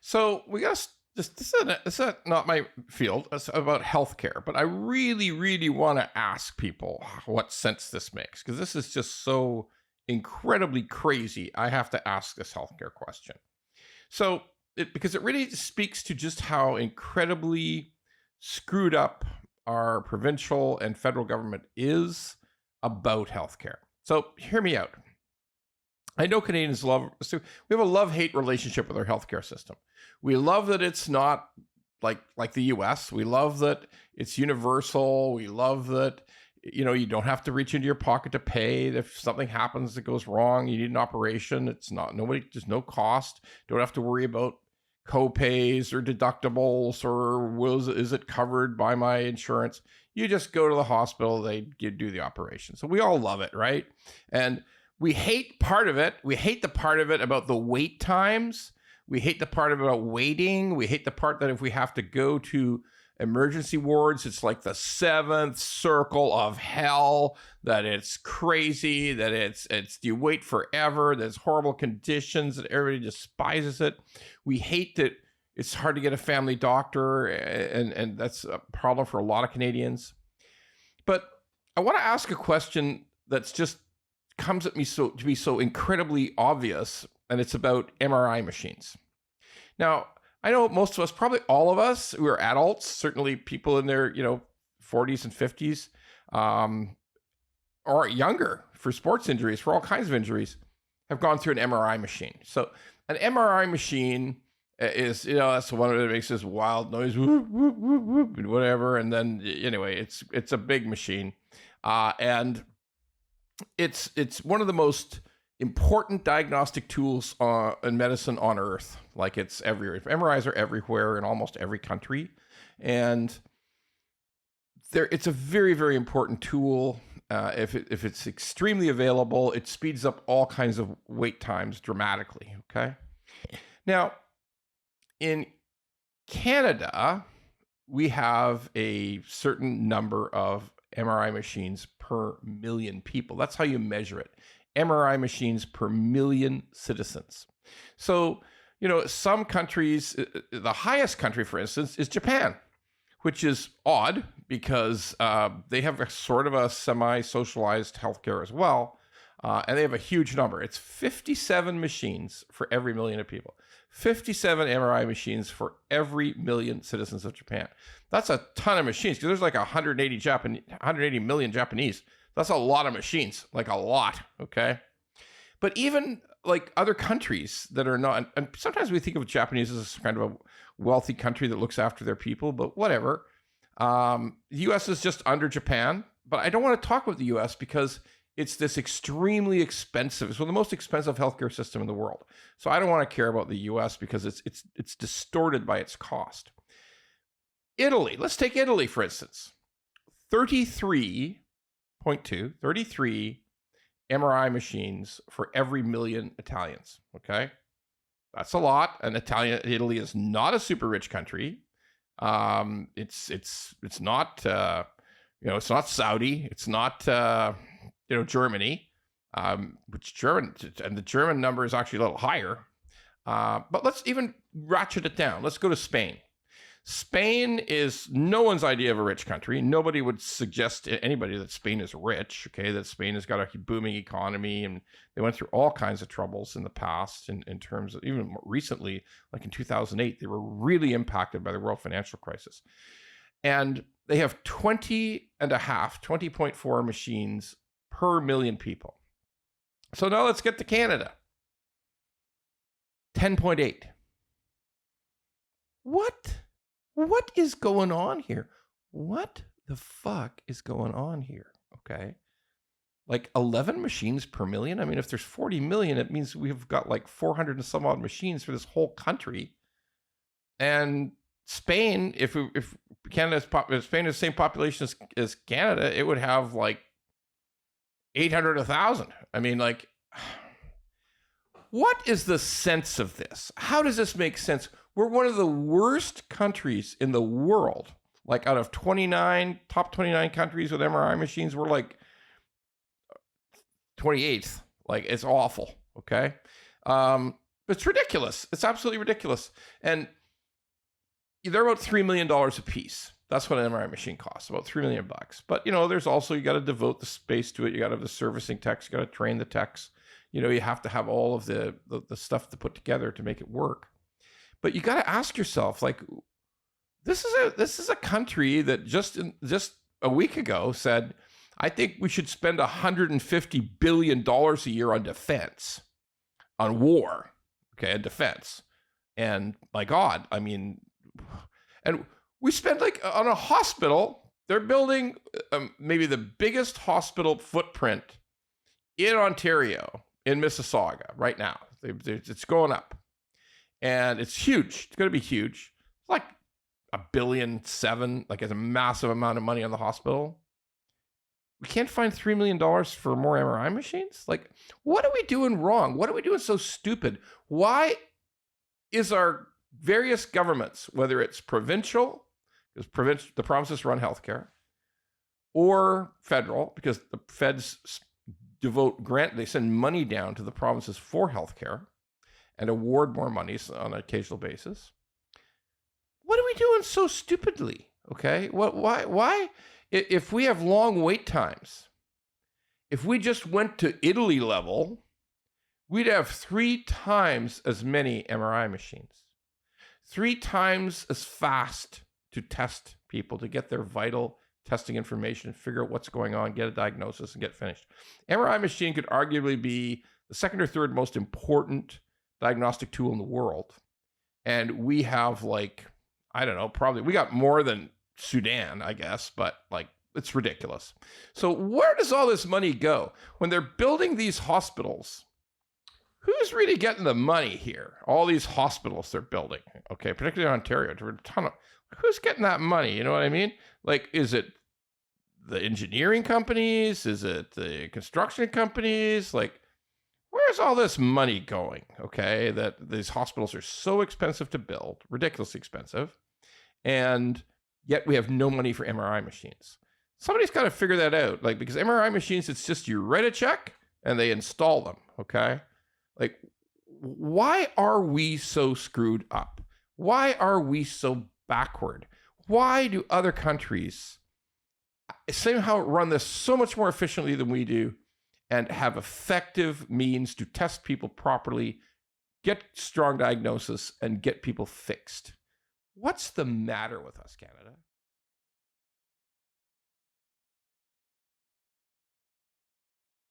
So we got to this is not my field. It's about healthcare, but I really, really want to ask people what sense this makes because this is just so incredibly crazy. I have to ask this healthcare question. So, because it really speaks to just how incredibly screwed up our provincial and federal government is about healthcare. So, hear me out. I know Canadians so we have a love-hate relationship with our healthcare system. We love that it's not like the US. We love that it's universal. We love that you don't have to reach into your pocket to pay. If something happens that goes wrong, you need an operation. There's no cost. Don't have to worry about co-pays or deductibles or is it covered by my insurance? You just go to the hospital, they do the operation. So we all love it, right? And we hate part of it. We hate the part of it about the wait times. We hate the part about waiting. We hate the part that if we have to go to emergency wards, it's like the seventh circle of hell, that it's crazy, that it's you wait forever, there's horrible conditions, that everybody despises it. We hate that it's hard to get a family doctor, and that's a problem for a lot of Canadians. But I want to ask a question that's just comes at me to be so incredibly obvious, and it's about MRI machines. Now, I know most of us, probably all of us, who are adults, certainly people in their 40s and 50s, or younger, for sports injuries, for all kinds of injuries, have gone through an MRI machine. So an MRI machine is, that's the one that makes this wild noise, whoop, whoop, whoop, whoop, and whatever. And then anyway, it's a big machine, and it's one of the most important diagnostic tools in medicine on earth. Like, it's everywhere. MRIs are everywhere in almost every country, and it's a very, very important tool. If it's extremely available, it speeds up all kinds of wait times dramatically. Okay. Now, in Canada, we have a certain number of MRI machines per million people. That's how you measure it. MRI machines per million citizens. So, some countries, the highest country, for instance, is Japan, which is odd because they have a sort of a semi-socialized healthcare as well. And they have a huge number. It's 57 machines for every million of people. 57 MRI machines for every million citizens of Japan. That's a ton of machines because there's like 180 million Japanese. That's a lot of machines, like a lot, okay? But even like other countries that are not, and sometimes we think of Japanese as kind of a wealthy country that looks after their people, but whatever. The US is just under Japan, but I don't want to talk about the US because it's this extremely expensive, it's one of the most expensive healthcare system in the world. So I don't want to care about the US because it's distorted by its cost. Italy, let's take Italy, for instance. 33 MRI machines for every million Italians. Okay, that's a lot. And Italy is not a super rich country. It's not it's not Saudi. It's not Germany. The German number is actually a little higher. But let's even ratchet it down. Let's go to Spain. Spain is no one's idea of a rich country. Nobody would suggest to anybody that Spain is rich, okay, that Spain has got a booming economy, and they went through all kinds of troubles in the past in terms of, even more recently, like in 2008, they were really impacted by the world financial crisis. And they have 20.4 machines per million people. So now let's get to Canada. 10.8. What is going on here? What the fuck is going on here? Okay. Like 11 machines per million. I mean, if there's 40 million, it means we've got like 400 and some odd machines for this whole country. And Spain, if Spain has the same population as Canada, it would have like 800, 1,000. I mean, like, what is the sense of this? How does this make sense? We're one of the worst countries in the world. Like, out of top 29 countries with MRI machines, we're like 28th. Like, it's awful. Okay. It's ridiculous. It's absolutely ridiculous. And they're about $3 million a piece. That's what an MRI machine costs, about $3 million. But, there's also, you got to devote the space to it. You got to have the servicing techs. You got to train the techs. You have to have all of the stuff to put together to make it work. But you got to ask yourself, like, this is a country that just a week ago said, I think we should spend $150 billion a year on defense, on war, okay, and defense. And my God, I mean, and we spend like on a hospital, they're building maybe the biggest hospital footprint in Ontario, in Mississauga right now. It's going up. And it's huge. It's going to be huge. It's like $1.7 billion, like it's a massive amount of money on the hospital. We can't find $3 million for more MRI machines? Like, what are we doing wrong? What are we doing so stupid? Why is our various governments, whether it's provincial, because the provinces run healthcare, or federal, because the feds they send money down to the provinces for healthcare and award more monies on an occasional basis. What are we doing so stupidly? Okay, why? If we have long wait times, if we just went to Italy level, we'd have 3 times as many MRI machines, 3 times as fast to test people, to get their vital testing information, figure out what's going on, get a diagnosis, and get finished. MRI machine could arguably be the second or third most important diagnostic tool in the world. And we have, like, I don't know, probably, we got more than Sudan, I guess, but like, it's ridiculous. So where does all this money go? When they're building these hospitals, who's really getting the money here? All these hospitals they're building, okay, particularly in Ontario, a ton of, who's getting that money? You know what I mean? Like, is it the engineering companies? Is it the construction companies? Like, where's all this money going? Okay, that these hospitals are so expensive to build, ridiculously expensive, and yet we have no money for MRI machines. Somebody's got to figure that out. Like, because MRI machines, it's just you write a check and they install them. Okay, like, why are we so screwed up? Why are we so backward? Why do other countries somehow run this so much more efficiently than we do and have effective means to test people properly, get strong diagnosis, and get people fixed? What's the matter with us, Canada?